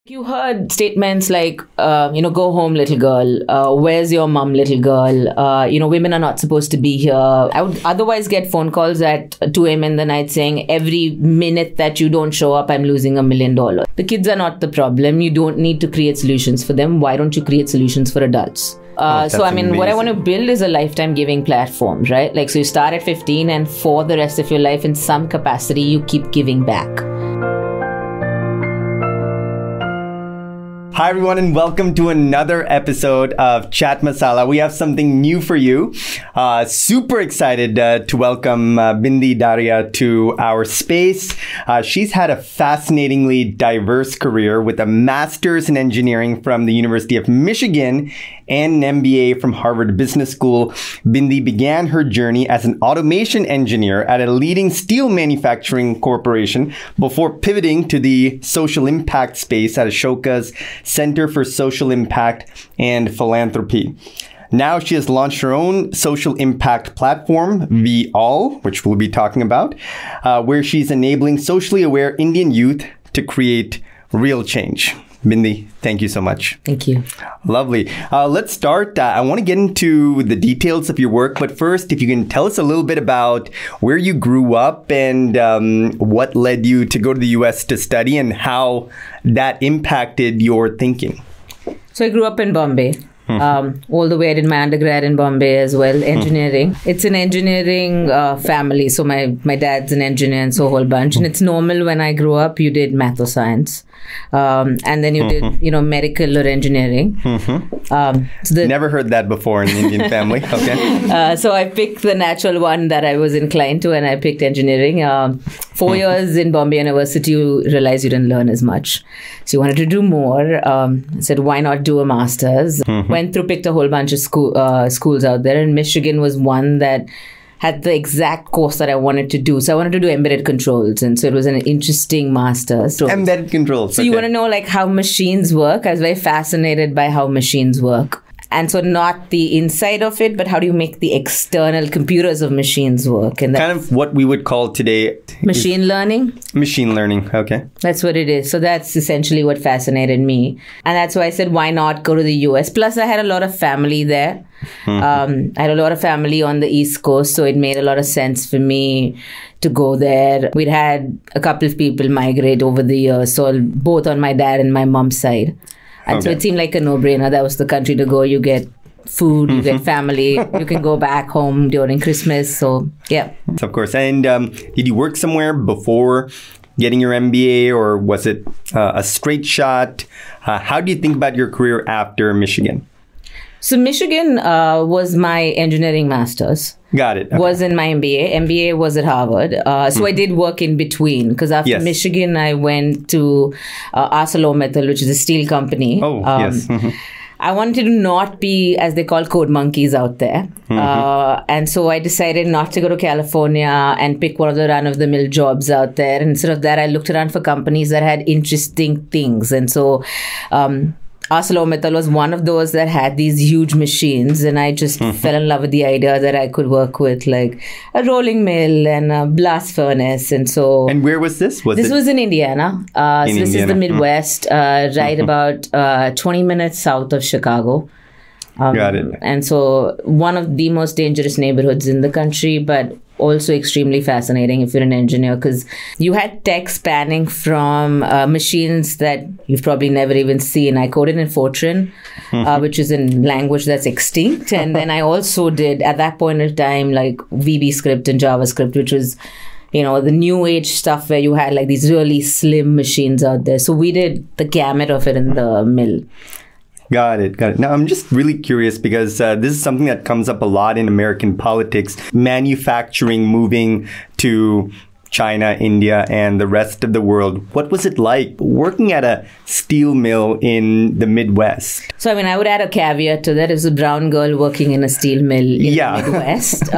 You heard statements like, go home, little girl. Where's your mom, little girl? Women are not supposed to be here. I would otherwise get phone calls at 2 a.m. in the night saying, every minute that you don't show up, I'm losing $1 million. The kids are not the problem. You don't need to create solutions for them. Why don't you create solutions for adults? Amazing. What I want to build is a lifetime giving platform, right? So you start at 15 and for the rest of your life, in some capacity, you keep giving back. Hi everyone, and welcome to another episode of Chat Masala. We have something new for you. Super excited to welcome Bindi Dharia to our space. She's had a fascinatingly diverse career with a master's in engineering from the University of Michigan and an MBA from Harvard Business School. Bindi began her journey as an automation engineer at a leading steel manufacturing corporation before pivoting to the social impact space at Ashoka's Center for Social Impact and Philanthropy. Now she has launched her own social impact platform, VAll, which we'll be talking about, where she's enabling socially aware Indian youth to create real change. Bindi, thank you so much. Thank you. Lovely. Let's start. I want to get into the details of your work, but first, if you can tell us a little bit about where you grew up and what led you to go to the US to study and how that impacted your thinking. So I grew up in Bombay. All the way I did my undergrad in Bombay as well, engineering. It's an engineering family. So my dad's an engineer and so a whole bunch. And it's normal when I grew up, you did math or science. And then you did, medical or engineering. Never heard that before in an Indian family. Okay. So I picked the natural one that I was inclined to and I picked engineering. 4 years in Bombay University, you realize you didn't learn as much. So you wanted to do more. I said, why not do a master's? Picked a whole bunch of schools out there. And Michigan was one that had the exact course that I wanted to do. So I wanted to do embedded controls. And so it was an interesting master's. Embedded controls. So you want to know how machines work. I was very fascinated by how machines work. And so not the inside of it, but how do you make the external computers of machines work? And kind of what we would call today machine learning. Machine learning, okay. That's what it is. So that's essentially what fascinated me. And that's why I said, why not go to the US? Plus, I had a lot of family there. I had a lot of family on the East Coast, so it made a lot of sense for me to go there. We'd had a couple of people migrate over the years, so both on my dad and my mom's side. And so it seemed like a no-brainer. That was the country to go. You get food, you get family, you can go back home during Christmas. So, yeah. Of course. And did you work somewhere before getting your MBA, or was it a straight shot? How do you think about your career after Michigan? So Michigan was my engineering master's. Got it. Okay. Was in my MBA. MBA was at Harvard. So I did work in between because after Michigan, I went to ArcelorMittal, which is a steel company. Oh, yes. I wanted to not be, as they call, code monkeys out there. And so I decided not to go to California and pick one of the run-of-the-mill jobs out there. And instead of that, I looked around for companies that had interesting things. And so ArcelorMittal was one of those that had these huge machines, and I just fell in love with the idea that I could work with like a rolling mill and a blast furnace. And so, and where was this? This was in Indiana. This is the Midwest, right about 20 minutes south of Chicago. Got it. And so one of the most dangerous neighborhoods in the country, but also extremely fascinating if you're an engineer, because you had tech spanning from machines that you've probably never even seen. I coded in Fortran, which is a language that's extinct. And then I also did, at that point in time, like VB script and JavaScript, which was the new age stuff where you had like these really slim machines out there. So we did the gamut of it in the mill. Got it. Now, I'm just really curious because this is something that comes up a lot in American politics. Manufacturing moving to China, India, and the rest of the world. What was it like working at a steel mill in the Midwest? So, I would add a caveat to that. As a brown girl working in a steel mill in the Midwest,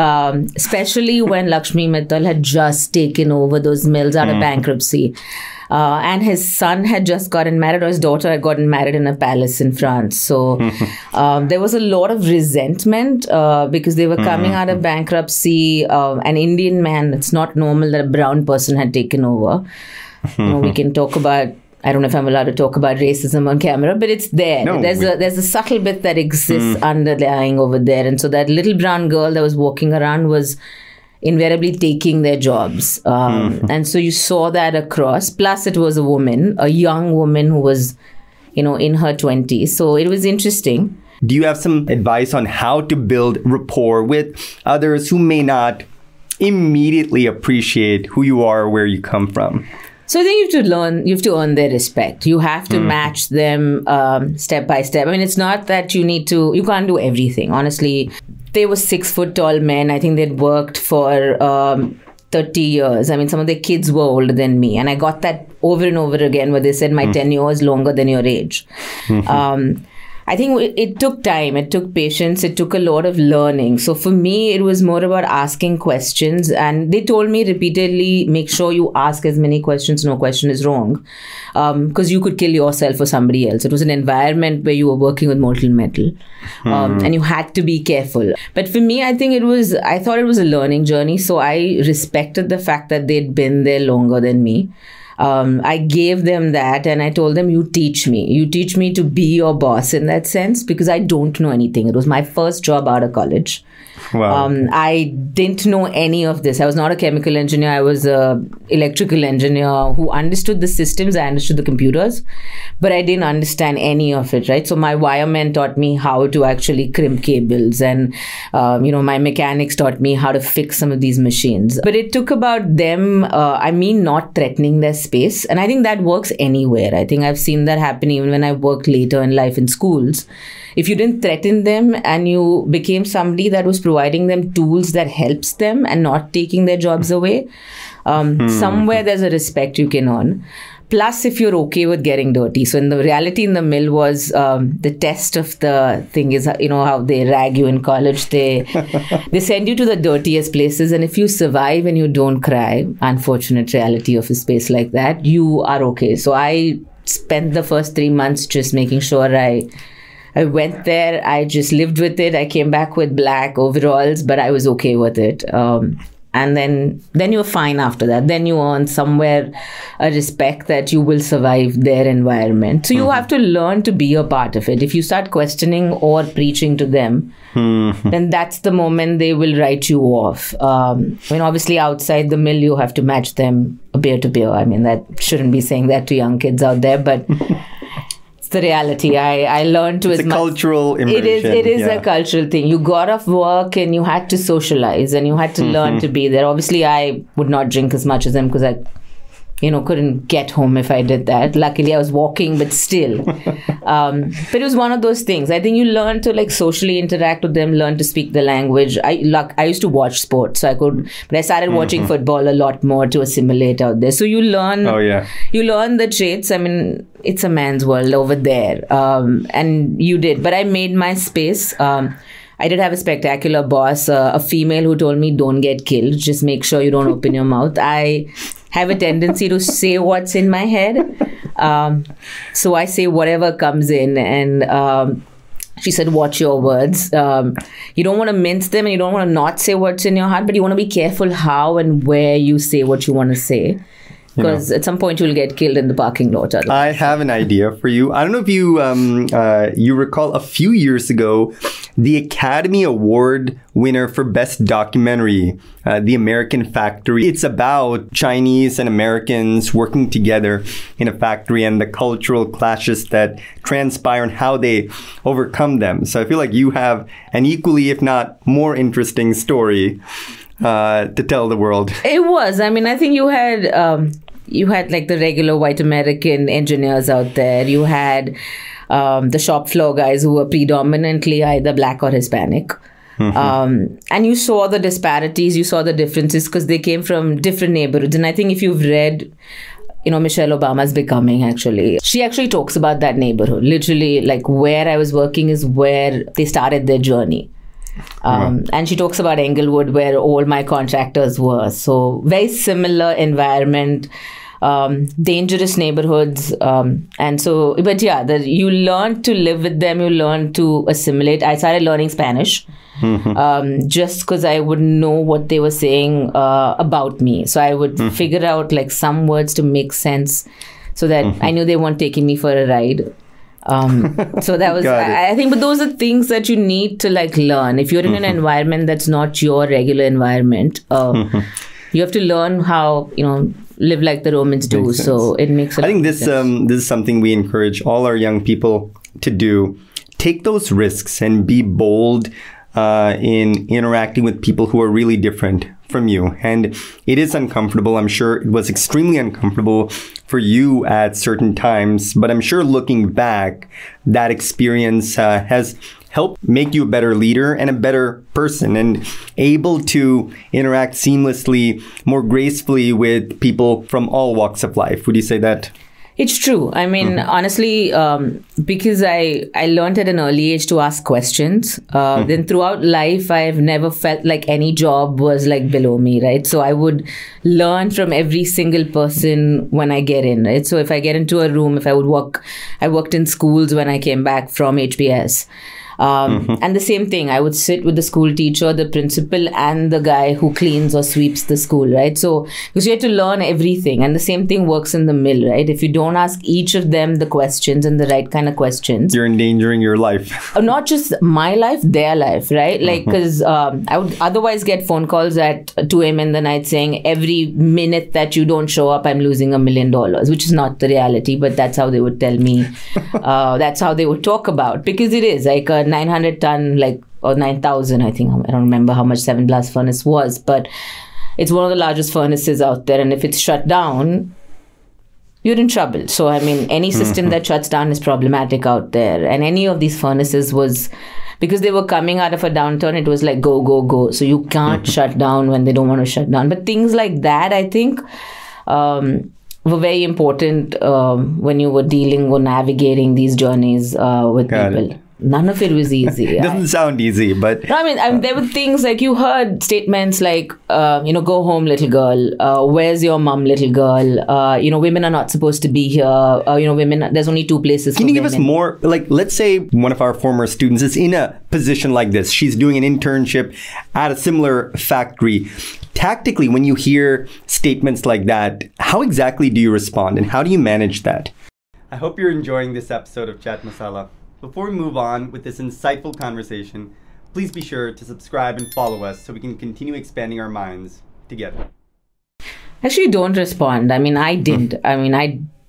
especially when Lakshmi Mittal had just taken over those mills out of bankruptcy. And his son had just gotten married, or his daughter had gotten married in a palace in France. So there was a lot of resentment because they were coming out of bankruptcy. An Indian man, it's not normal that a brown person had taken over. We can talk about I don't know if I'm allowed to talk about racism on camera, but it's there. No, there's a subtle bit that exists underlying over there. And so that little brown girl that was walking around was invariably taking their jobs. And so you saw that across. Plus it was a woman, a young woman who was, in her 20s. So it was interesting. Do you have some advice on how to build rapport with others who may not immediately appreciate who you are or where you come from? So I think you have to earn their respect. You have to match them step by step. I mean, it's not that you can't do everything. Honestly, they were 6 foot tall men. I think they'd worked for 30 years. I mean, some of their kids were older than me. And I got that over and over again where they said my tenure is longer than your age. I think it took time, it took patience, it took a lot of learning. So for me, it was more about asking questions. And they told me repeatedly, make sure you ask as many questions, no question is wrong. Because you could kill yourself or somebody else. It was an environment where you were working with molten metal. And you had to be careful. But for me, I thought it was a learning journey. So I respected the fact that they'd been there longer than me. I gave them that and I told them, you teach me to be your boss in that sense, because I don't know anything. It was my first job out of college. Wow. I didn't know any of this. I was not a chemical engineer. I was an electrical engineer who understood the systems. I understood the computers, but I didn't understand any of it, right? So my wireman taught me how to actually crimp cables, and, my mechanics taught me how to fix some of these machines. But it took about them, not threatening their space. And I think that works anywhere. I think I've seen that happen even when I worked later in life in schools. If you didn't threaten them and you became somebody that was providing them tools that helps them and not taking their jobs away, somewhere there's a respect you can earn. Plus, if you're okay with getting dirty. So in the reality in the mill was the test of the thing is, how they rag you in college. They send you to the dirtiest places. And if you survive and you don't cry, unfortunate reality of a space like that, you are okay. So I spent the first 3 months just making sure I went there, I just lived with it. I came back with black overalls, but I was okay with it. And then you're fine after that. Then you earn somewhere a respect that you will survive their environment. So you have to learn to be a part of it. If you start questioning or preaching to them, then that's the moment they will write you off. Obviously outside the mill, you have to match them beer to beer. I mean, that shouldn't be saying that to young kids out there, but the reality. I learned to it's as a much. Cultural immersion. It is a cultural thing. You got off work and you had to socialize and you had to learn to be there. Obviously, I would not drink as much as them because I, couldn't get home if I did that. Luckily, I was walking, but still. But it was one of those things. I think you learn to socially interact with them, learn to speak the language. I used to watch sports, so but I started watching football a lot more to assimilate out there. So you learn. Oh yeah. You learn the traits. I mean, it's a man's world over there, and you did. But I made my space. I did have a spectacular boss, a female who told me, don't get killed. Just make sure you don't open your mouth. I have a tendency to say what's in my head. So I say whatever comes in. And she said, watch your words. You don't want to mince them and you don't want to not say what's in your heart, but you want to be careful how and where you say what you want to say. Because at some point you'll get killed in the parking lot. I have an idea for you. I don't know if you recall a few years ago, the Academy Award winner for Best Documentary, The American Factory. It's about Chinese and Americans working together in a factory and the cultural clashes that transpire and how they overcome them. So I feel like you have an equally, if not more interesting story to tell the world. It was. I mean, I think you had the regular white American engineers out there. You had the shop floor guys who were predominantly either black or Hispanic. And you saw the disparities, you saw the differences because they came from different neighborhoods. And I think if you've read Michelle Obama's Becoming, actually. She actually talks about that neighborhood. Literally, where I was working is where they started their journey. And she talks about Englewood, where all my contractors were. So very similar environment, dangerous neighborhoods. And so, but yeah, you learn to live with them, you learn to assimilate. I started learning Spanish just because I would know what they were saying about me. So I would figure out some words to make sense so that I knew they weren't taking me for a ride. So that was, I think, but those are things that you need to like learn. If you're in an environment that's not your regular environment, you have to learn how, live like the Romans do. So it makes a lot of sense. I think this is something we encourage all our young people to do. Take those risks and be bold in interacting with people who are really different from you. And it is uncomfortable. I'm sure it was extremely uncomfortable for you at certain times, but I'm sure looking back, that experience has helped make you a better leader and a better person and able to interact seamlessly, more gracefully with people from all walks of life. Would you say that? It's true. I mean, honestly, because I learned at an early age to ask questions. Then throughout life, I've never felt like any job was like below me, right? So I would learn from every single person when I get in, right? So if I get into a room, I worked in schools when I came back from HBS. And the same thing, I would sit with the school teacher, the principal, and the guy who cleans or sweeps the school, right? So, because you have to learn everything. And the same thing works in the mill, right? If you don't ask each of them the questions and the right kind of questions, you're endangering your life. Not just my life, their life, right? Like, because I would otherwise get phone calls at 2 a.m. in the night saying, every minute that you don't show up, I'm losing $1 million, which is not the reality, but that's how they would tell me. That's how they would talk about, because it is like a 900 ton, or 9,000, I think. I don't remember how much 7 blast furnace was, but it's one of the largest furnaces out there. And if it's shut down, you're in trouble. So, I mean, any system that shuts down is problematic out there. And any of these furnaces was, because they were coming out of a downturn, it was like, go, go, go. So you can't shut down when they don't want to shut down. But things like that, I think, were very important when you were dealing or navigating these journeys with people. None of it was easy. It doesn't sound easy, but... No, I mean, there were things like you heard statements like, go home, little girl. Where's your mom, little girl? Women are not supposed to be here. Women, there's only 2 places Can you give us more, let's say one of our former students is in a position like this. She's doing an internship at a similar factory. Tactically, when you hear statements like that, how exactly do you respond and how do you manage that? I hope you're enjoying this episode of Chat Masala. Before we move on with this insightful conversation, please be sure to subscribe and follow us so we can continue expanding our minds together. Actually, don't respond. I mean, I did.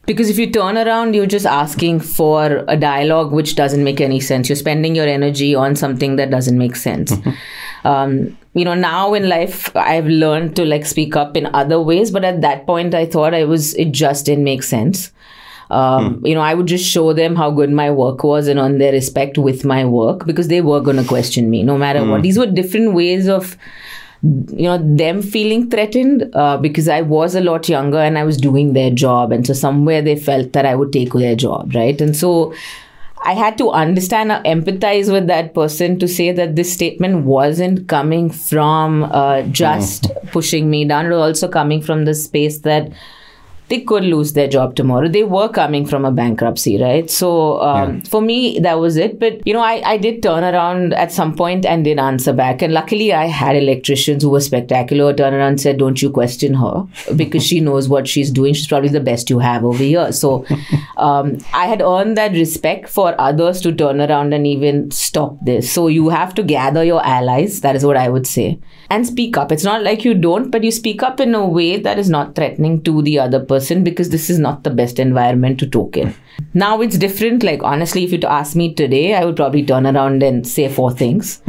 Because if you turn around, you're just asking for a dialogue which doesn't make any sense. You're spending your energy on something that doesn't make sense. Now in life, I've learned to speak up in other ways. But at that point, I thought it just didn't make sense. I would just show them how good my work was and earn their respect with my work, because they were going to question me no matter what. These were different ways of, them feeling threatened because I was a lot younger and I was doing their job. And so somewhere they felt that I would take their job, right? And so I had to understand or empathize with that person to say that this statement wasn't coming from just pushing me down. It was also coming from the space that they could lose their job tomorrow. They were coming from a bankruptcy, right? So for me, that was it. But, I did turn around at some point and did answer back. And luckily, I had electricians who were spectacular. Turn around and said, don't you question her, because she knows what she's doing. She's probably the best you have over here. So I had earned that respect for others to turn around and even stop this. So you have to gather your allies. That is what I would say. And speak up. It's not like you don't, but you speak up in a way that is not threatening to the other person, because this is not the best environment to talk in. Now it's different. Honestly, if you ask me today, I would probably turn around and say 4 things.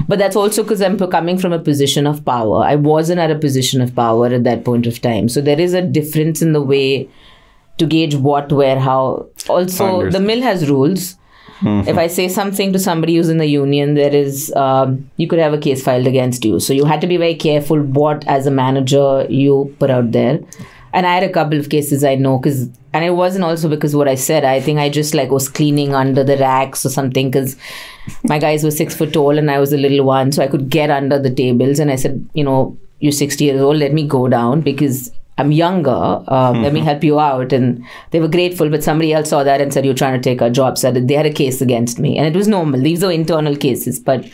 But that's also because I'm coming from a position of power. I wasn't at a position of power at that point of time. So there is a difference in the way to gauge what, where, how. Also, the mill has rules. If I say something to somebody who's in the union, there is, you could have a case filed against you. So you had to be very careful what, as a manager, you put out there. And I had a couple of cases I know, and it wasn't also because of what I said. I think I just was cleaning under the racks or something, because my guys were 6 foot tall and I was a little one. So I could get under the tables, and I said, you're 60 years old, let me go down because I'm younger. Let me help you out. And they were grateful, but somebody else saw that and said, you're trying to take our jobs. So they had a case against me, and it was normal. These are internal cases, but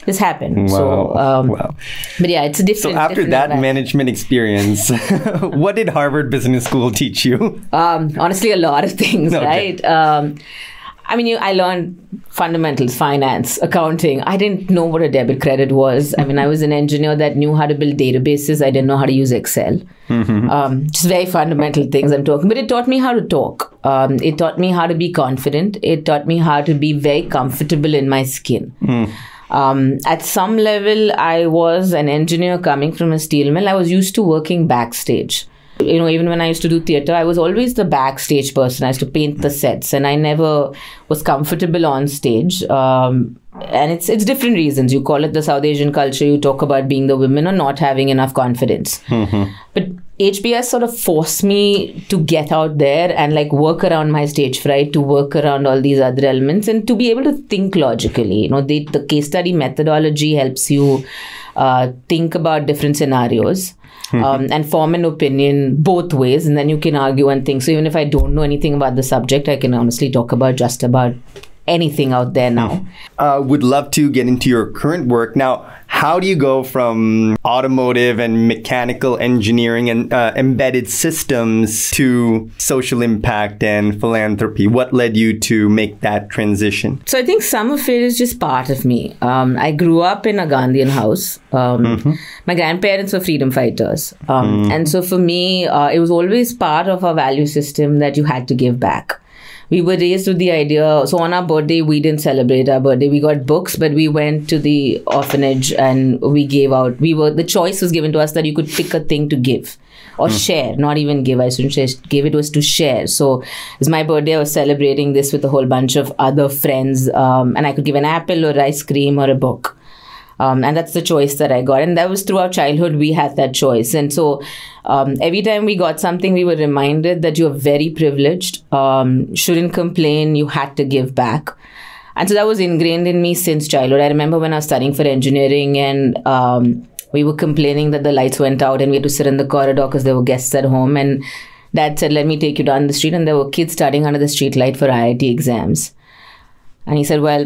this happened. Wow. So, Wow. But yeah, it's a different. So after that management experience, what did Harvard Business School teach you? Honestly, a lot of things, Okay. right? I mean, I learned fundamentals, finance, accounting. I didn't know what a debit credit was. I mean, I was an engineer that knew how to build databases. I didn't know how to use Excel. Just very fundamental things I'm talking. But it taught me how to talk. It taught me how to be confident. It taught me how to be very comfortable in my skin. At some level, I was an engineer coming from a steel mill. I was used to working backstage. You know, even when I used to do theater, I was always the backstage person. I used to paint the sets, and I never was comfortable on stage. And it's different reasons. You call it the South Asian culture. You talk about being the women or not having enough confidence. But HBS sort of forced me to get out there and like work around my stage fright, to work around all these other elements, and to be able to think logically. You know, the case study methodology helps you think about different scenarios. And form an opinion both ways, and then you can argue and think. So even if I don't know anything about the subject, I can honestly talk about just about anything out there now. Would love to get into your current work. Now, how do you go from automotive and mechanical engineering and embedded systems to social impact and philanthropy? What led you to make that transition? So I think some of it is just part of me. I grew up in a Gandhian house. My grandparents were freedom fighters. And so for me, it was always part of our value system that you had to give back. We were raised with the idea, so on our birthday, we didn't celebrate our birthday. We got books, but we went to the orphanage and we gave out. The choice was given to us that you could pick a thing to give or share, not even give. I shouldn't say give, it was to share. So it's my birthday, I was celebrating this with a whole bunch of other friends, and I could give an apple or ice cream or a book. And that's the choice that I got. And that was throughout childhood, we had that choice. And so every time we got something, we were reminded that you're very privileged, shouldn't complain, you had to give back. And so that was ingrained in me since childhood. I remember when I was studying for engineering and we were complaining that the lights went out and we had to sit in the corridor because there were guests at home. And Dad said, let me take you down the street. And there were kids studying under the street light for IIT exams. And he said, well,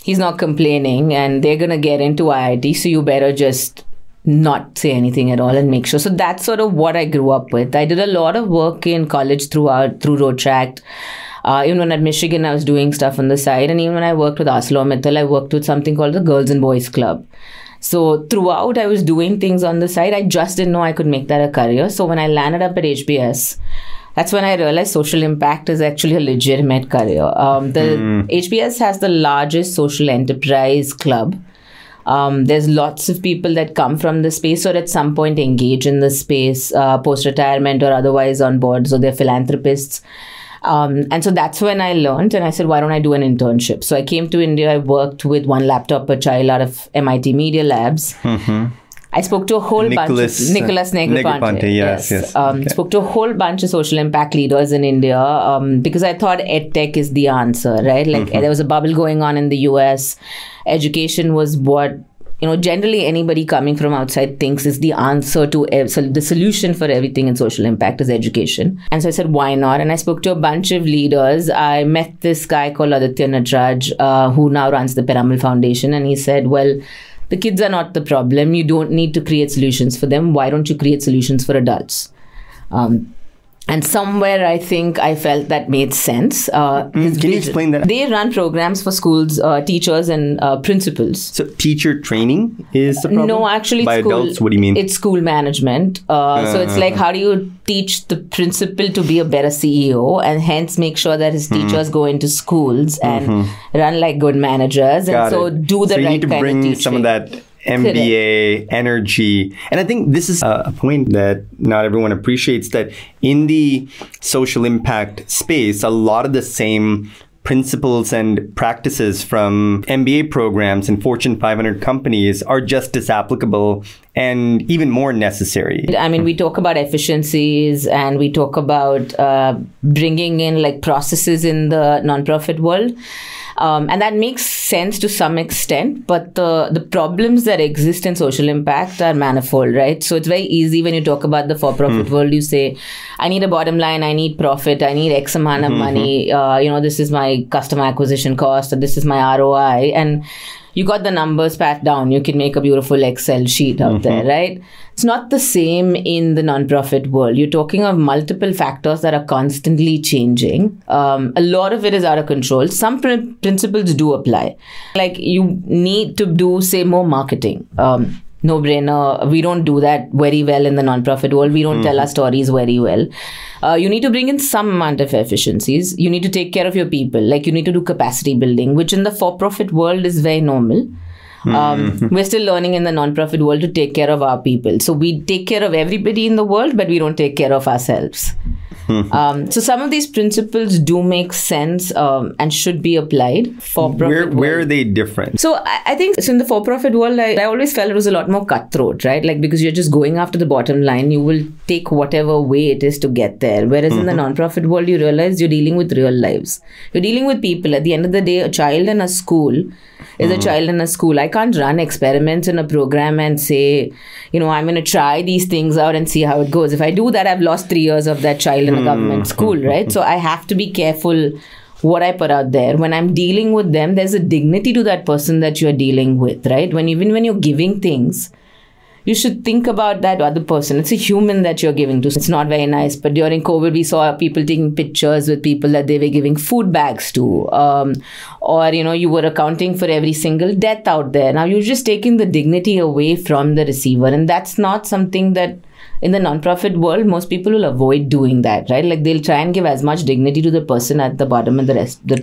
he's not complaining and they're going to get into IIT, so you better just not say anything at all and make sure. So that's sort of what I grew up with. I did a lot of work in college through Road Tract. Even when at Michigan, I was doing stuff on the side. And even when I worked with ArcelorMittal, I worked with something called the Girls and Boys Club. So throughout, I was doing things on the side. I just didn't know I could make that a career. So when I landed up at HBS, that's when I realized social impact is actually a legitimate career. The HBS has the largest social enterprise club. There's lots of people that come from the space or at some point engage in the space, post-retirement or otherwise on board. So they're philanthropists. And so that's when I learned, and I said, why don't I do an internship? So I came to India. I worked with one laptop per child out of MIT Media Labs. I spoke to a whole bunch of Nicholas Negroponte. Yes. Okay. Spoke to a whole bunch of social impact leaders in India because I thought EdTech is the answer, right? Like there was a bubble going on in the US. Education was what, generally anybody coming from outside thinks is the answer to the solution for everything in social impact is education. And so I said, why not? And I spoke to a bunch of leaders. I met this guy called Athena, who now runs the Piramal Foundation. And he said, well, the kids are not the problem. You don't need to create solutions for them. Why don't you create solutions for adults? And somewhere I think I felt that made sense. Can you explain that? They run programs for schools, teachers and principals. So teacher training is the problem? No, actually by adults, what do you mean? It's school management. So it's like, how do you teach the principal to be a better CEO and hence make sure that his teachers go into schools and run like good managers and do the right kind of teaching. So you need to bring some of that MBA energy. And I think this is a point that not everyone appreciates, that in the social impact space, a lot of the same principles and practices from MBA programs and Fortune 500 companies are just as applicable and even more necessary. I mean, we talk about efficiencies and we talk about bringing in like processes in the nonprofit world. And that makes sense to some extent, but the problems that exist in social impact are manifold, right? So it's very easy when you talk about the for-profit world, you say, I need a bottom line, I need profit, I need X amount of money, this is my customer acquisition cost, or this is my ROI. And you got the numbers pat down. You can make a beautiful Excel sheet out there, right? It's not the same in the nonprofit world. You're talking of multiple factors that are constantly changing. A lot of it is out of control. Some principles do apply. Like you need to do, say, more marketing. No-brainer. We don't do that very well in the nonprofit world. We don't tell our stories very well. You need to bring in some amount of efficiencies. You need to take care of your people. Like you need to do capacity building, which in the for-profit world is very normal. We're still learning in the nonprofit world to take care of our people. So we take care of everybody in the world, but we don't take care of ourselves. So some of these principles do make sense and should be applied for profit. Where are they different? So I think so in the for-profit world, I always felt it was a lot more cutthroat, right? Like because you're just going after the bottom line, you will take whatever way it is to get there. Whereas in the non-profit world, you realize you're dealing with real lives. You're dealing with people. At the end of the day, a child in a school is a child in a school. I can't run experiments in a program and say, I'm going to try these things out and see how it goes. If I do that, I've lost 3 years of that child in a government school, right? So I have to be careful what I put out there. When I'm dealing with them, there's a dignity to that person that you're dealing with, right? Even when you're giving things, you should think about that other person. It's a human that you're giving to. It's not very nice. But during COVID, we saw people taking pictures with people that they were giving food bags to. Or, you were accounting for every single death out there. Now, you're just taking the dignity away from the receiver. And that's not something that in the nonprofit world, most people will avoid doing that, right? Like they'll try and give as much dignity to the person at the bottom and the rest. So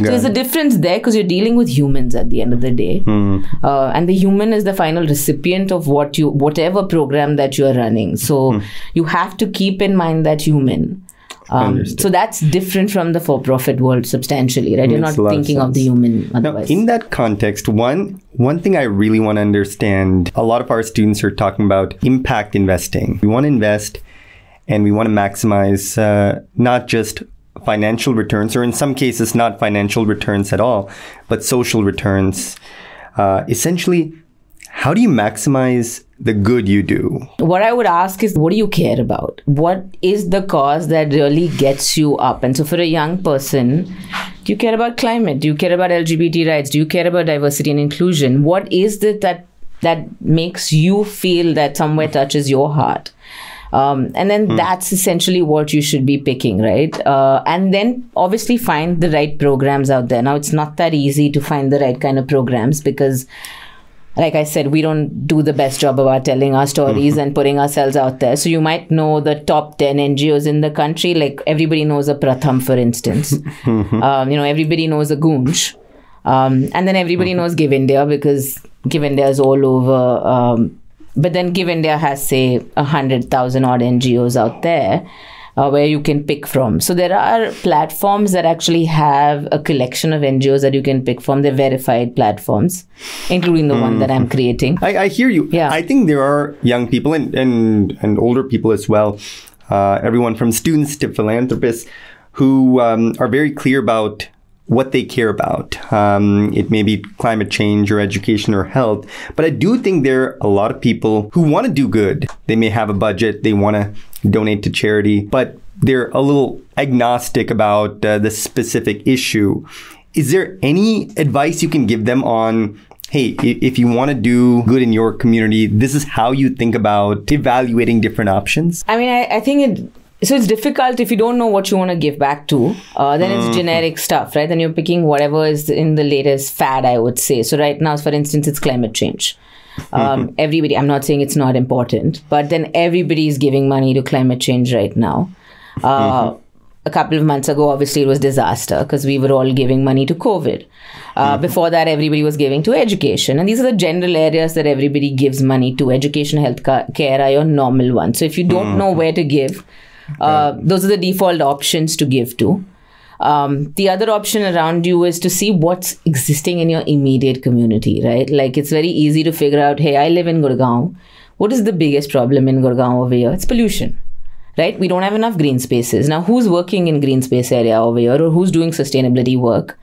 there's a difference there because you're dealing with humans at the end of the day. And the human is the final recipient of whatever program that you're running. So you have to keep in mind that human. So that's different from the for-profit world substantially, right? You're not thinking of the human otherwise. Now, in that context, one thing I really want to understand, a lot of our students are talking about impact investing. We want to invest and we want to maximize not just financial returns, or in some cases, not financial returns at all, but social returns. Essentially, how do you maximize the good you do? What I would ask is, what do you care about? What is the cause that really gets you up? And so for a young person, do you care about climate? Do you care about LGBT rights? Do you care about diversity and inclusion? What is it that makes you feel that somewhere touches your heart? And then that's essentially what you should be picking, right? And then obviously find the right programs out there. Now, it's not that easy to find the right kind of programs because, like I said, we don't do the best job about telling our stories and putting ourselves out there. So you might know the top 10 NGOs in the country. Like everybody knows a Pratham, for instance. Everybody knows a Gunj. And then everybody knows Give India because Give India is all over. But then Give India has, say, 100,000 odd NGOs out there. Where you can pick from. So there are platforms that actually have a collection of NGOs that you can pick from. They're verified platforms, including the one that I'm creating. I hear you. Yeah. I think there are young people and older people as well, everyone from students to philanthropists who are very clear about what they care about. It may be climate change or education or health, but I do think there are a lot of people who want to do good. They may have a budget, they want to donate to charity, but they're a little agnostic about the specific issue. Is there any advice you can give them on, hey, if you want to do good in your community, this is how you think about evaluating different options? I mean, I think so it's difficult if you don't know what you want to give back to. Then it's generic stuff, right? Then you're picking whatever is in the latest fad, I would say. So right now, for instance, it's climate change. Everybody, I'm not saying it's not important, but then everybody is giving money to climate change right now. A couple of months ago, obviously, it was disaster because we were all giving money to COVID. Before that, everybody was giving to education. And these are the general areas that everybody gives money to. Education, health care are your normal ones. So if you don't know where to give, those are the default options to give to. The other option around you is to see what's existing in your immediate community, right? Like it's very easy to figure out, hey, I live in Gurgaon. What is the biggest problem in Gurgaon over here? It's pollution, right? We don't have enough green spaces. Now, who's working in green space area over here or who's doing sustainability work?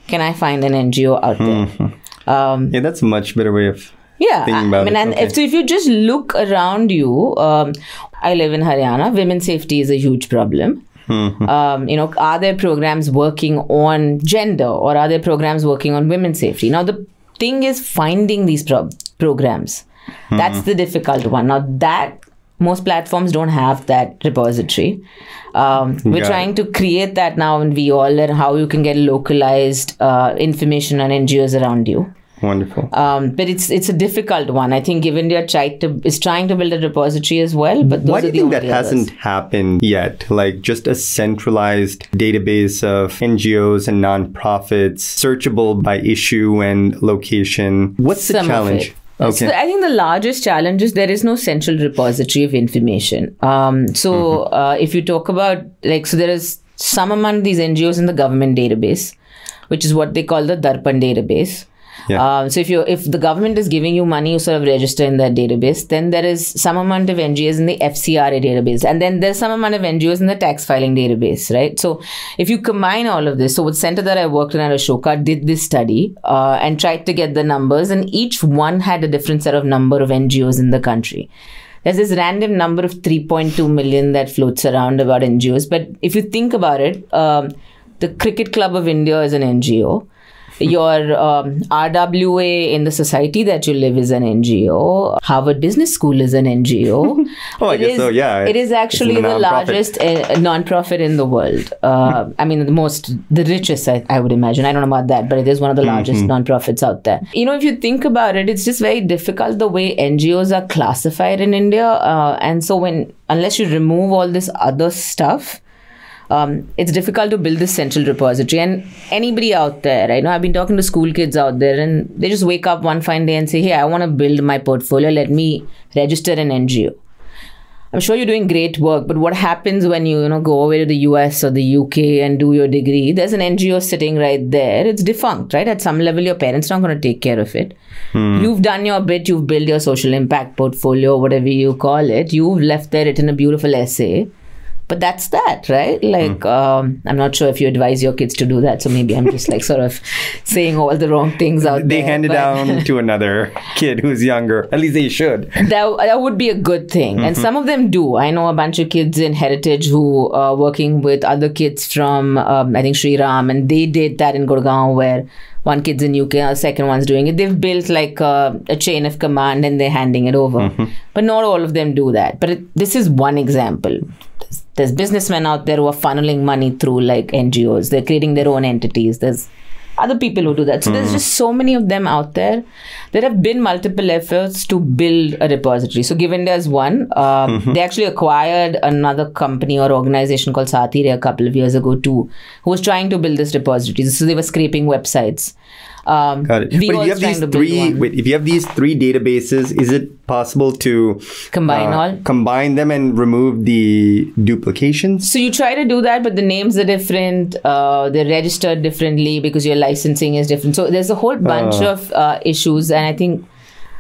Can I find an NGO out there? Yeah, that's a much better way of thinking about it. And so if you just look around you, I live in Haryana. Women's safety is a huge problem. Are there programs working on gender or are there programs working on women's safety? Now, the thing is finding these programs. That's the difficult one. Now that most platforms don't have that repository. We're trying to create that now in VAll, and how you can get localized information on NGOs around you. Wonderful. But it's a difficult one. I think India is trying to build a repository as well. But why do you think that hasn't happened yet? Like just a centralized database of NGOs and nonprofits, searchable by issue and location. What's the challenge? Okay. So I think the largest challenge is there is no central repository of information. If you talk about so there is some amount of these NGOs in the government database, which is what they call the Darpan database. Yeah. So if the government is giving you money, you sort of register in that database. Then there is some amount of NGOs in the FCRA database, and then there's some amount of NGOs in the tax filing database, right? So if you combine all of this, so what center that I worked in at Ashoka did this study and tried to get the numbers, and each one had a different set of number of NGOs in the country. There's this random number of 3.2 million that floats around about NGOs, but if you think about it, the Cricket Club of India is an NGO. Your RWA in the society that you live is an NGO. Harvard Business School is an NGO. I guess so, yeah. It is actually the largest non-profit in the world. I mean, the richest, I would imagine. I don't know about that, but it is one of the largest non-profits out there. If you think about it, it's just very difficult the way NGOs are classified in India. And so unless you remove all this other stuff, it's difficult to build this central repository. And anybody out there, I know I've been talking to school kids out there, and they just wake up one fine day and say, hey, I want to build my portfolio. Let me register an NGO. I'm sure you're doing great work, but what happens when you go away to the US or the UK and do your degree? There's an NGO sitting right there. It's defunct, right? At some level, your parents are not going to take care of it. You've done your bit. You've built your social impact portfolio, whatever you call it. You've left there, written a beautiful essay. But that's that, right? I'm not sure if you advise your kids to do that. So maybe I'm just sort of saying all the wrong things out there. They hand it down to another kid who's younger. At least they should. That would be a good thing. And some of them do. I know a bunch of kids in Heritage who are working with other kids from, I think, Sri Ram. And they did that in Gurgaon, where one kid's in UK, the second one's doing it. They've built a chain of command and they're handing it over. But not all of them do that. But this is one example. There's businessmen out there who are funneling money through NGOs. They're creating their own entities. There's other people who do that. So there's just so many of them out there. There have been multiple efforts to build a repository. So Give India is one. They actually acquired another company or organization called Sathire a couple of years ago too, who was trying to build this repository. So they were scraping websites. Got it. But if you have these three databases, is it possible to combine them and remove the duplications? So you try to do that, but the names are different. They're registered differently because your licensing is different. So there's a whole bunch of issues, and I think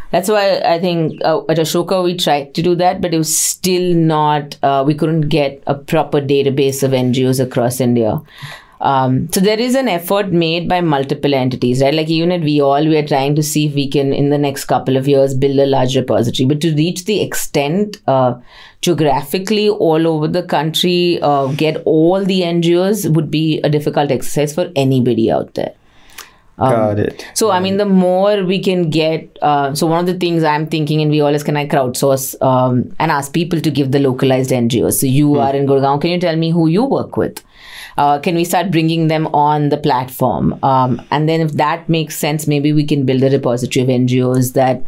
that's why at Ashoka we tried to do that, but it was still not. We couldn't get a proper database of NGOs across India. So there is an effort made by multiple entities, right? Even at VAll, we are trying to see if we can, in the next couple of years, build a large repository. But to reach the extent geographically all over the country, get all the NGOs would be a difficult exercise for anybody out there. Got it. So, the more we can get, so one of the things I'm thinking in VAll is, can I crowdsource and ask people to give the localized NGOs? So you are in Gurgaon, can you tell me who you work with? Can we start bringing them on the platform? And then if that makes sense, maybe we can build a repository of NGOs that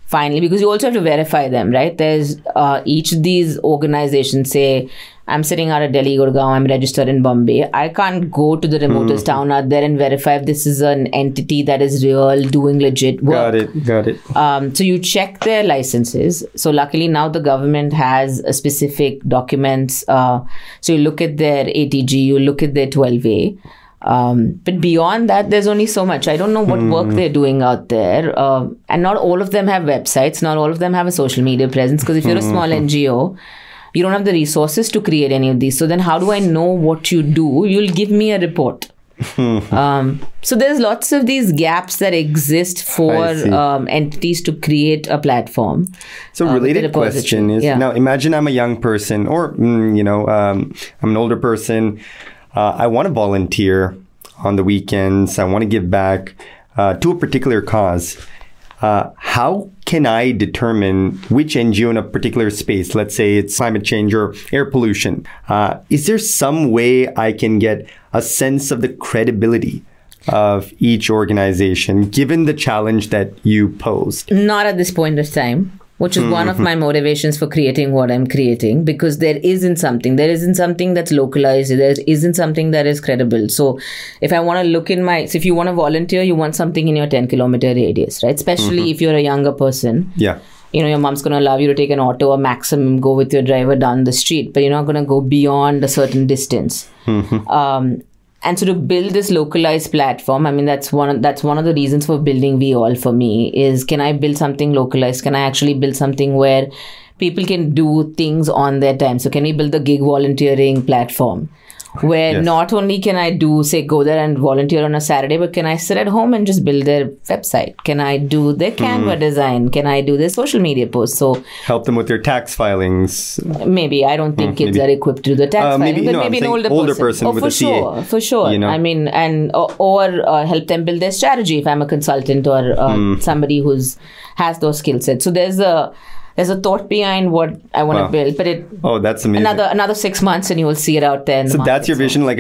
finally, because you also have to verify them, right? There's each of these organizations say, I'm sitting out of Delhi, Gurgaon, I'm registered in Bombay. I can't go to the remotest town out there and verify if this is an entity that is real, doing legit work. Got it. So you check their licenses. So luckily now the government has a specific documents. So you look at their ATG, you look at their 12A. But beyond that, there's only so much. I don't know what work they're doing out there. And not all of them have websites. Not all of them have a social media presence. Because if you're a small NGO, you don't have the resources to create any of these. So then how do I know what you do? You'll give me a report. So there's lots of these gaps that exist for entities to create a platform. So related question is, now imagine I'm a young person or, I'm an older person. I want to volunteer on the weekends. I want to give back. to a particular cause, how can I determine which NGO in a particular space, let's say it's climate change or air pollution, is there some way I can get a sense of the credibility of each organization, given the challenge that you posed? Not at this point of time, which is one of my motivations for creating what I'm creating, because there isn't something that's localized, there isn't something that is credible. So if I want to look so if you want to volunteer, you want something in your 10-kilometer radius, right? Especially if you're a younger person. Yeah. Your mom's going to allow you to take an auto or maximum go with your driver down the street, but you're not going to go beyond a certain distance. And so to build this localized platform, I mean, that's one of the reasons for building VAll for me is, can I build something localized? Can I actually build something where people can do things on their time? So can we build the gig volunteering platform where not only can I go there and volunteer on a Saturday, but can I sit at home and just build their website? Can I do their Canva design? Can I do their social media posts? So help them with their tax filings. Maybe. I don't think kids are equipped to do the tax filing, but maybe an older person. With a CA. For sure. I mean, or help them build their strategy if I'm a consultant or somebody has those skill sets. So there's a thought behind what I want to build, but that's amazing. Another 6 months and you will see it out there. So that's your vision, like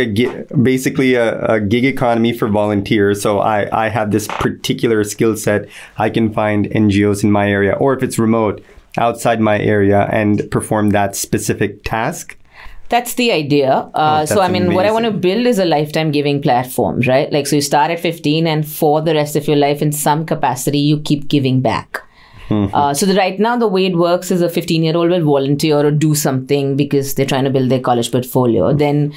basically a gig economy for volunteers. So I have this particular skill set. I can find NGOs in my area, or if it's remote, outside my area, and perform that specific task. That's the idea. So, I mean, what I want to build is a lifetime giving platform, right? Like, so you start at 15 and for the rest of your life, in some capacity, you keep giving back. Right now, the way it works is a 15-year-old will volunteer or do something because they're trying to build their college portfolio. Then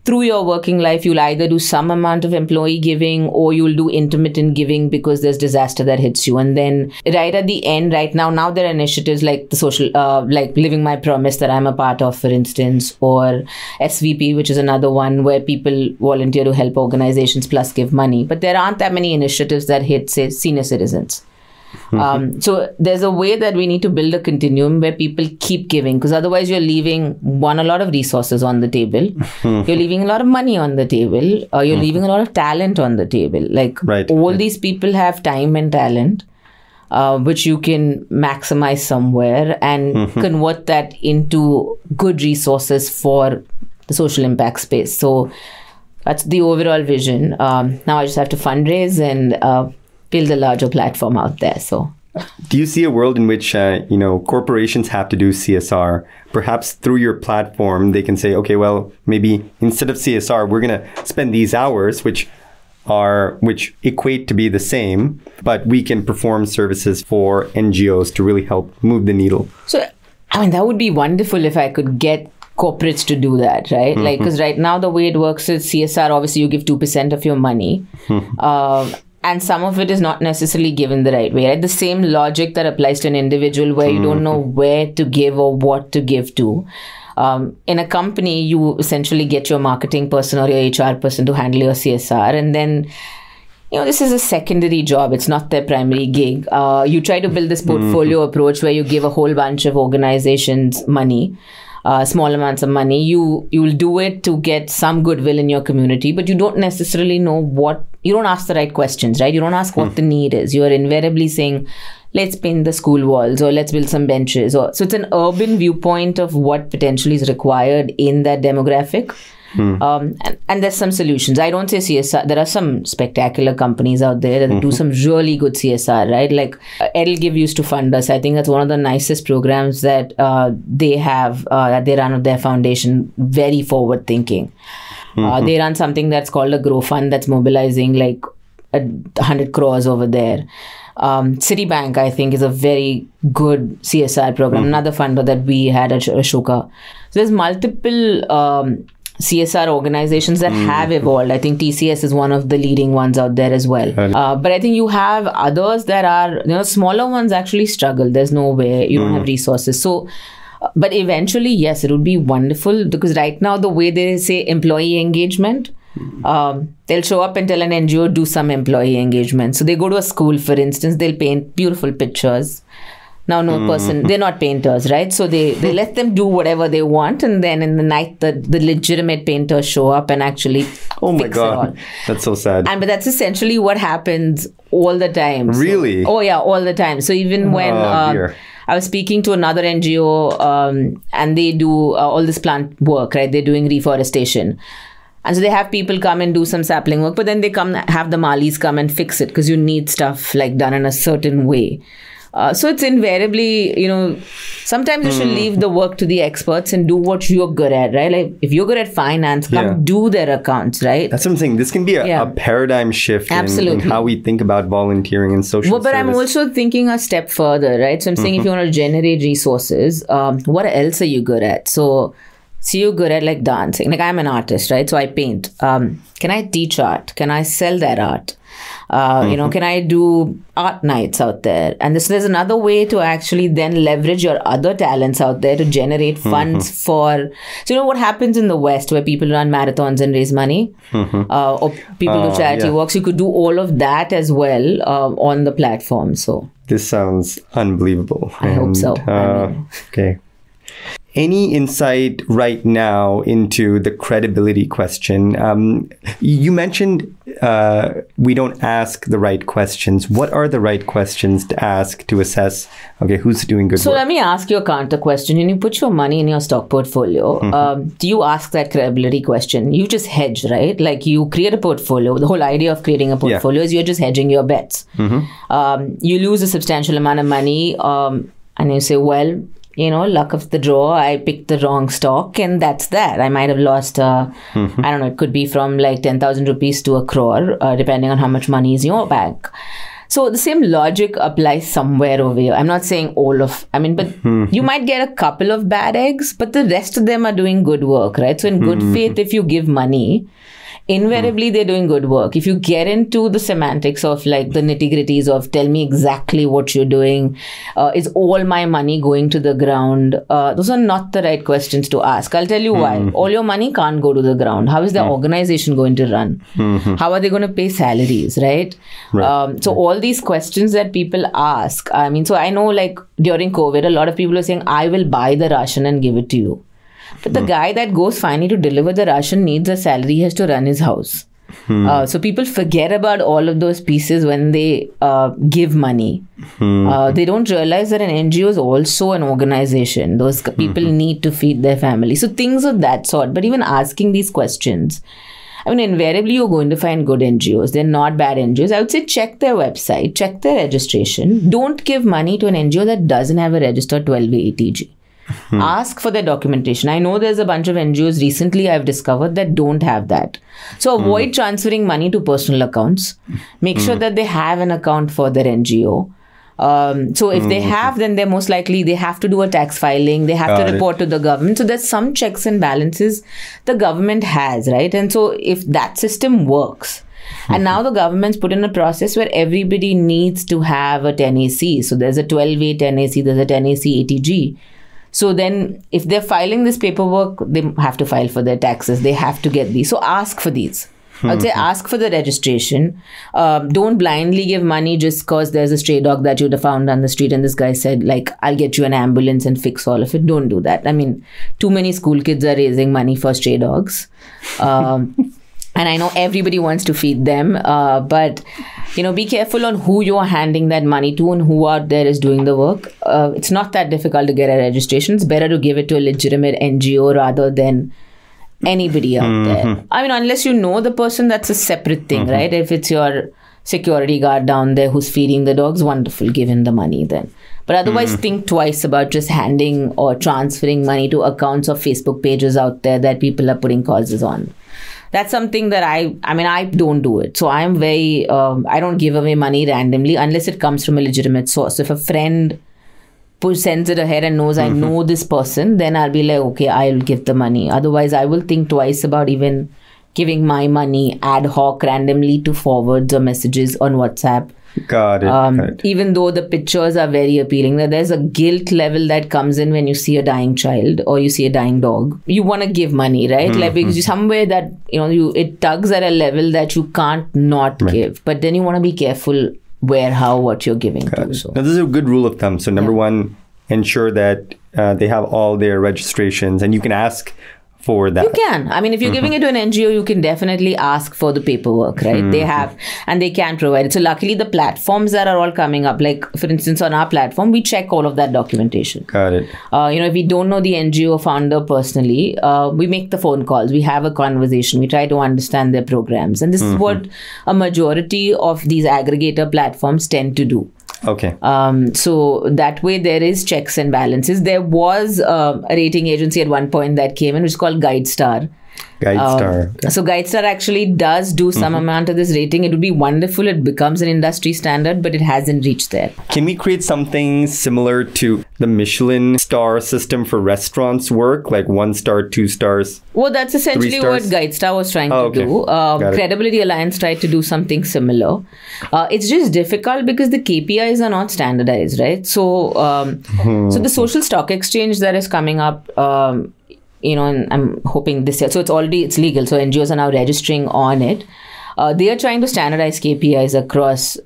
through your working life, you'll either do some amount of employee giving or you'll do intermittent giving because there's disaster that hits you. And then right at the end, right now there are initiatives like the social, like Living My Promise that I'm a part of, for instance, or SVP, which is another one where people volunteer to help organizations plus give money. But there aren't that many initiatives that hit, say, senior citizens. So there's a way that we need to build a continuum where people keep giving, because otherwise you're leaving a lot of resources on the table. You're leaving a lot of money on the table. You're leaving a lot of talent on the table. Like these people have time and talent, which you can maximize somewhere and convert that into good resources for the social impact space. So that's the overall vision. Now I just have to fundraise and build a larger platform out there. So, do you see a world in which corporations have to do CSR? Perhaps through your platform, they can say, okay, well, maybe instead of CSR, we're going to spend these hours, which equate to be the same, but we can perform services for NGOs to really help move the needle. So, I mean, that would be wonderful if I could get corporates to do that, right? Like, because right now the way it works is CSR, obviously you give 2% of your money. And some of it is not necessarily given the right way, right? The same logic that applies to an individual where you don't know where to give or what to give to. In a company, you essentially get your marketing person or your HR person to handle your CSR. And then, this is a secondary job. It's not their primary gig. You try to build this portfolio approach where you give a whole bunch of organizations money. Small amounts of money. You'll do it to get some goodwill in your community, but you don't necessarily know you don't ask the right questions, right? You don't ask what the need is. You're invariably saying, let's paint the school walls or let's build some benches. So it's an urban viewpoint of what potentially is required in that demographic. And there's some solutions. I don't say CSR. There are some spectacular companies out there that do some really good CSR, right? Like Edelgive used to fund us. I think that's one of the nicest programs that they have, that they run with their foundation. Very forward thinking. They run something that's called a Grow Fund that's mobilizing like 100 crores over there. Citibank, I think, is a very good CSR program. Another funder that we had at Ashoka. So there's multiple CSR organizations that have evolved. I think TCS is one of the leading ones out there as well. But I think you have others that are, smaller ones actually struggle. There's no way, you don't have resources. So, but eventually, yes, it would be wonderful because right now, the way they say employee engagement, they'll show up and tell an NGO, do some employee engagement. So they go to a school, for instance, they'll paint beautiful pictures. Now, no person, they're not painters, right? So they let them do whatever they want. And then in the night, the legitimate painters show up and actually fix it all. That's so sad. But that's essentially what happens all the time. Really? So, all the time. So even when I was speaking to another NGO and they do all this plant work, right? They're doing reforestation. And so they have people come and do some sapling work, but then they have the Malis come and fix it because you need stuff like done in a certain way. So it's invariably, sometimes you should leave the work to the experts and do what you're good at, right? Like if you're good at finance, come do their accounts, right? That's what I'm saying. This can be a paradigm shift in how we think about volunteering and social service. But I'm also thinking a step further, right? So I'm saying if you want to generate resources, what else are you good at? So you're good at like dancing. Like I'm an artist, right? So I paint. Can I teach art? Can I sell that art? Can I do art nights out there? And there's another way to actually then leverage your other talents out there to generate funds for... So what happens in the West where people run marathons and raise money? Or people do charity works. You could do all of that as well on the platform. So this sounds unbelievable. I hope so. Okay. Any insight right now into the credibility question? You mentioned we don't ask the right questions. What are the right questions to ask to assess, who's doing good work? So let me ask you a counter question. When you put your money in your stock portfolio, do you ask that credibility question? You just hedge, right? Like you create a portfolio. The whole idea of creating a portfolio is you're just hedging your bets. You lose a substantial amount of money and you say, well, luck of the draw, I picked the wrong stock and that's that. I might have lost, I don't know, it could be from like 10,000 rupees to 1 crore, depending on how much money is in your bank. So the same logic applies somewhere over here. I'm not saying but you might get a couple of bad eggs, but the rest of them are doing good work, right? So in good faith, if you give money, invariably they're doing good work. If you get into the semantics of like the nitty-gritties of tell me exactly what you're doing, is all my money going to the ground? Those are not the right questions to ask. I'll tell you why. All your money can't go to the ground. How is the organization going to run? How are they going to pay salaries, right? So all these questions that people ask, so I know like during COVID, a lot of people are saying, I will buy the ration and give it to you. But the guy that goes finally to deliver the ration needs a salary, he has to run his house. So people forget about all of those pieces when they give money. They don't realize that an NGO is also an organization. Those people need to feed their family. So things of that sort. But even asking these questions, invariably you're going to find good NGOs. They're not bad NGOs. I would say check their website, check their registration. Don't give money to an NGO that doesn't have a registered 12A ATG. Ask for their documentation. I know there's a bunch of NGOs recently I've discovered that don't have that. So avoid transferring money to personal accounts. Make sure that they have an account for their NGO. So if they have, then they're most likely, they have to do a tax filing. They have to report to the government. So there's some checks and balances the government has, right? And so if that system works, and now the government's put in a process where everybody needs to have a 10AC. So there's a 12A 10AC, there's a 10AC ATG. So then if they're filing this paperwork, they have to file for their taxes. They have to get these. So ask for these. I'd say ask for the registration. Don't blindly give money just because there's a stray dog that you'd have found on the street and this guy said, like, I'll get you an ambulance and fix all of it. Don't do that. Too many school kids are raising money for stray dogs. And I know everybody wants to feed them. But, be careful on who you're handing that money to and who out there is doing the work. It's not that difficult to get a registration. It's better to give it to a legitimate NGO rather than anybody out there. Unless you know the person, that's a separate thing, right? If it's your security guard down there who's feeding the dogs, wonderful, give him the money then. But otherwise, think twice about just handing or transferring money to accounts or Facebook pages out there that people are putting causes on. That's something that I don't do it. So I'm very, I don't give away money randomly unless it comes from a legitimate source. If a friend sends it ahead and knows I know this person, then I'll be like, okay, I'll give the money. Otherwise, I will think twice about even giving my money ad hoc randomly to forwards or messages on WhatsApp. Got it. Even though the pictures are very appealing, that there's a guilt level that comes in when you see a dying child or you see a dying dog. You want to give money, right? Like because somewhere that it tugs at a level that you can't not give. But then you want to be careful where, how, what you're giving to. So. Now, this is a good rule of thumb. So number one, ensure that they have all their registrations, and you can ask for that. You can. I mean, if you're giving it to an NGO, you can definitely ask for the paperwork, right? They have, and they can provide it. So luckily, the platforms that are all coming up, like for instance, on our platform, we check all of that documentation. Got it. If we don't know the NGO founder personally, we make the phone calls. We have a conversation. We try to understand their programs. And this is what a majority of these aggregator platforms tend to do. Okay. So that way there is checks and balances. There was a rating agency at one point that came in, which is called GuideStar. GuideStar. So GuideStar actually does do some amount of this rating. It would be wonderful. It becomes an industry standard, but it hasn't reached there. Can we create something similar to the Michelin star system for restaurants work? Like 1 star, 2 stars? Well, that's essentially what GuideStar was trying to do. Credibility Alliance tried to do something similar. It's just difficult because the KPIs are not standardized, right? So, so the social stock exchange that is coming up, and I'm hoping this year. So it's legal. So NGOs are now registering on it. They are trying to standardize KPIs across.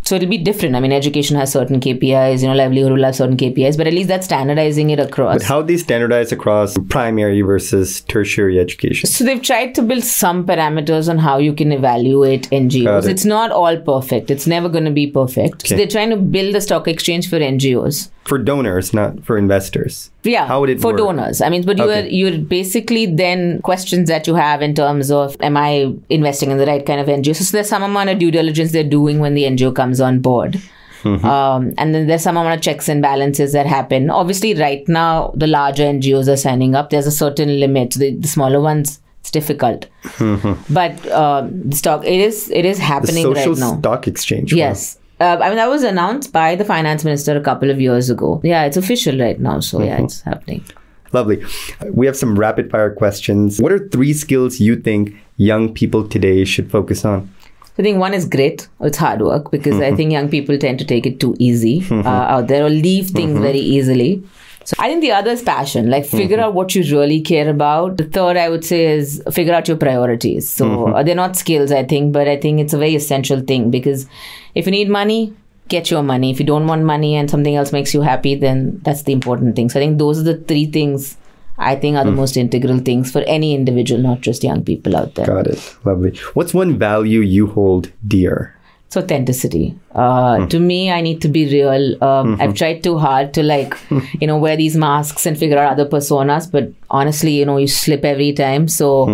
So it'll be different. I mean, education has certain KPIs, livelihood will have certain KPIs, but at least that's standardizing it across. But how do they standardize across primary versus tertiary education? So they've tried to build some parameters on how you can evaluate NGOs. It's not all perfect. It's never going to be perfect. Okay. So they're trying to build a stock exchange for NGOs. For donors, not for investors. Yeah, how would it for work? Donors. I mean, but you're basically then questions that you have in terms of, am I investing in the right kind of NGO? So there's some amount of due diligence they're doing when the NGO comes on board. And then there's some amount of checks and balances that happen. Obviously, right now, the larger NGOs are signing up. There's a certain limit. The smaller ones, it's difficult. But the stock, it is happening right now. The social stock exchange. Yes. That was announced by the finance minister a couple of years ago. Yeah, it's official right now. So it's happening. Lovely. We have some rapid fire questions. What are 3 skills you think young people today should focus on? I think one is grit. It's hard work because I think young people tend to take it too easy out there or leave things very easily. So I think the other is passion, like figure out what you really care about. The third, I would say, is figure out your priorities. So they're not skills, I think, but I think it's a very essential thing because if you need money, get your money. If you don't want money and something else makes you happy, then that's the important thing. So I think those are the 3 things I think are the most integral things for any individual, not just young people out there. Got it. Lovely. What's one value you hold dear? It's authenticity. To me, I need to be real. I've tried too hard to wear these masks and figure out other personas. But honestly, you slip every time. So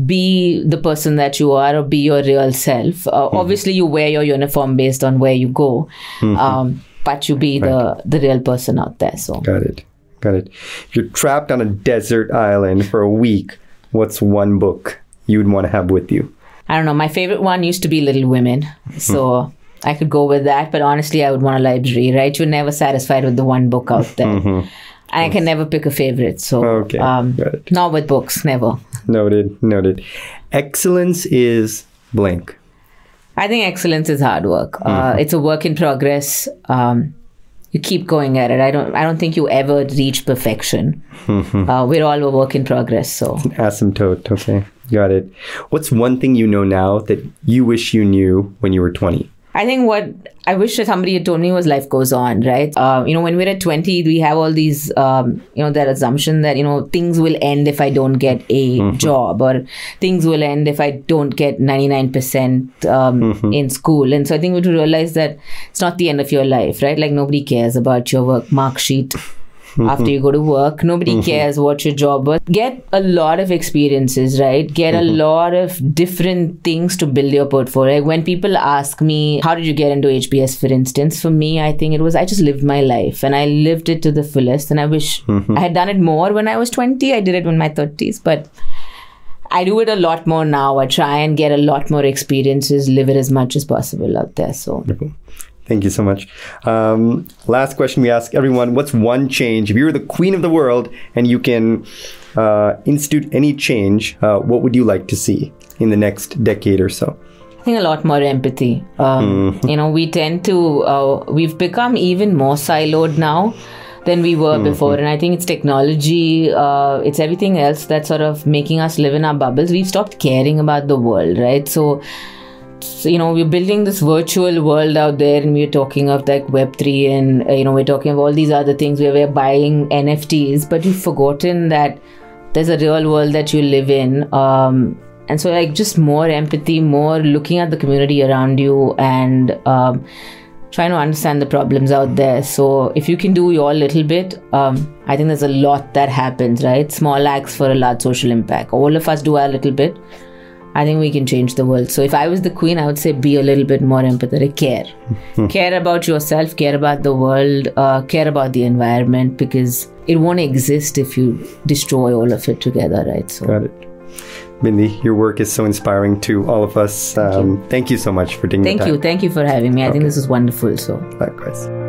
be the person that you are or be your real self. Obviously, you wear your uniform based on where you go. But you be the real person out there. So Got it. If you're trapped on a desert island for a week, what's one book you'd want to have with you? I don't know. My favorite one used to be Little Women. So I could go with that. But honestly, I would want a library, right? You're never satisfied with the one book out there. And I can never pick a favorite. So not with books, never. Noted. Excellence is blank. I think excellence is hard work. It's a work in progress. You keep going at it. I don't think you ever reach perfection. We're all a work in progress. So it's an asymptote. Okay. Got it. What's one thing you know now that you wish you knew when you were 20? I think what I wish that somebody had told me was life goes on, right? When we're at 20, we have all these, that assumption that, things will end if I don't get a job or things will end if I don't get 99% in school. And so I think we have to realize that it's not the end of your life, right? Like nobody cares about your work mark sheet. After you go to work, nobody cares what your job was. Get a lot of experiences, right? Get a lot of different things to build your portfolio. Like when people ask me, how did you get into HBS, for instance? For me, I think it was, I just lived my life and I lived it to the fullest. And I wish I had done it more when I was 20. I did it in my 30s, but I do it a lot more now. I try and get a lot more experiences, live it as much as possible out there. So. Wonderful. Thank you so much. Last question we ask everyone, what's one change? If you were the queen of the world and you can institute any change, what would you like to see in the next decade or so? I think a lot more empathy. We tend to, we've become even more siloed now than we were before. And I think it's technology, it's everything else that's sort of making us live in our bubbles. We've stopped caring about the world, right? So we're building this virtual world out there, and we're talking of like Web3, and we're talking of all these other things where we're buying NFTs, but you've forgotten that there's a real world that you live in. And so like just more empathy, more looking at the community around you, and trying to understand the problems out there. So if you can do your little bit, I think there's a lot that happens, right? Small acts for a large social impact. All of us do our little bit. I think we can change the world. So if I was the queen, I would say be a little bit more empathetic. Care about yourself, care about the world, care about the environment, because it won't exist if you destroy all of it together, right? So got it. Bindi, your work is so inspiring to all of us. Thank you so much for taking the time. Thank you for having me. I think this is wonderful. So likewise.